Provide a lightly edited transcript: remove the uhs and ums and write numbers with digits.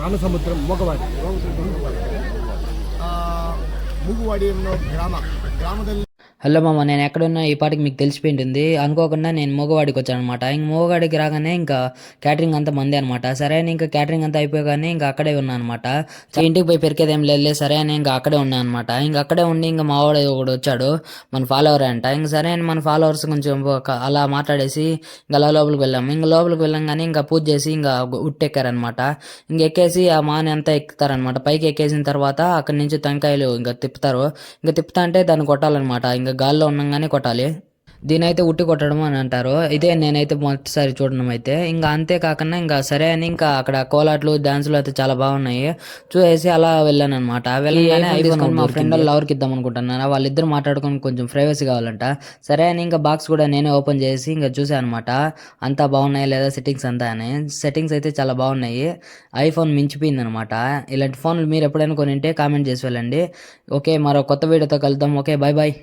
రామసముద్రం ಮೂಗವಾಡಿ ಮೂಗವಾಡಿ ಅನ್ನೋ ಗ್ರಾಮದಲ್ಲಿ. హలో మామ, నేను ఎక్కడున్నా ఈ పాటికి మీకు తెలిసిపోయింటుంది. అనుకోకుండా నేను మోగవాడికి వచ్చాను అనమాట. ఇంక మోగవాడికి రాగానే ఇంకా క్యాటరింగ్ అంతా మందే అనమాట. సరే అని ఇంకా క్యాటరింగ్ అంతా అయిపోగానే ఇంకా అక్కడే ఉన్నా అనమాట. ఇంటికి పోయి పెరికేదేం లేదు, సరే అని ఇంకా అక్కడే ఉన్నా అనమాట. ఇంక అక్కడే ఉండి ఇంకా మా వాడు ఒకడు వచ్చాడు, మన ఫాలోవర్ అంట. ఇంక సరే అని మన ఫాలోవర్స్ కొంచెం అలా మాట్లాడేసి ఇంకా అలా లోపలికి వెళ్ళాము. ఇంకా లోపలికి వెళ్ళంగానే ఇంకా పూజ చేసి ఇంకా ఉట్టెక్కారనమాట. ఇంక ఎక్కేసి ఆ మాని అంతా ఎక్కుతారనమాట. పైకి ఎక్కేసిన తర్వాత అక్కడి నుంచి టెంకాయలు ఇంకా తిప్పుతారు. ఇంకా తిప్పుతా అంటే దాన్ని కొట్టాలన్నమాట. ఇంకా గాల్లో ఉన్నాగానే కొట్టాలి. దీనైతే ఉట్టి కొట్టడం అని అంటారు. ఇదే నేనైతే మొదటిసారి చూడడం అయితే. ఇంకా అంతే కాకుండా ఇంకా సరే అని ఇంకా అక్కడ కోలాట్లు డాన్సులు అయితే చాలా బాగున్నాయి. చూసేసి అలా వెళ్ళాను అనమాట. వెళ్ళగానే ఐఫోన్ మా ఫ్రెండ్ వాళ్ళు ఎవరికి ఇద్దాం అనుకుంటున్నాను. వాళ్ళిద్దరు మాట్లాడుకొని కొంచెం ప్రైవసీ కావాలంట. సరే అని ఇంకా బాక్స్ కూడా నేనే ఓపెన్ చేసి ఇంకా చూసాను అనమాట. అంతా బాగున్నాయి లేదా సెట్టింగ్స్ అంతా అని. సెట్టింగ్స్ అయితే చాలా బాగున్నాయి. ఐఫోన్ మించిపోయింది అనమాట. ఇలాంటి ఫోన్లు మీరు ఎప్పుడైనా కొనింటే కామెంట్ చేసి వెళ్ళండి. ఓకే, మరో కొత్త వీడియోతో కలుద్దాం. Okay, bye bye.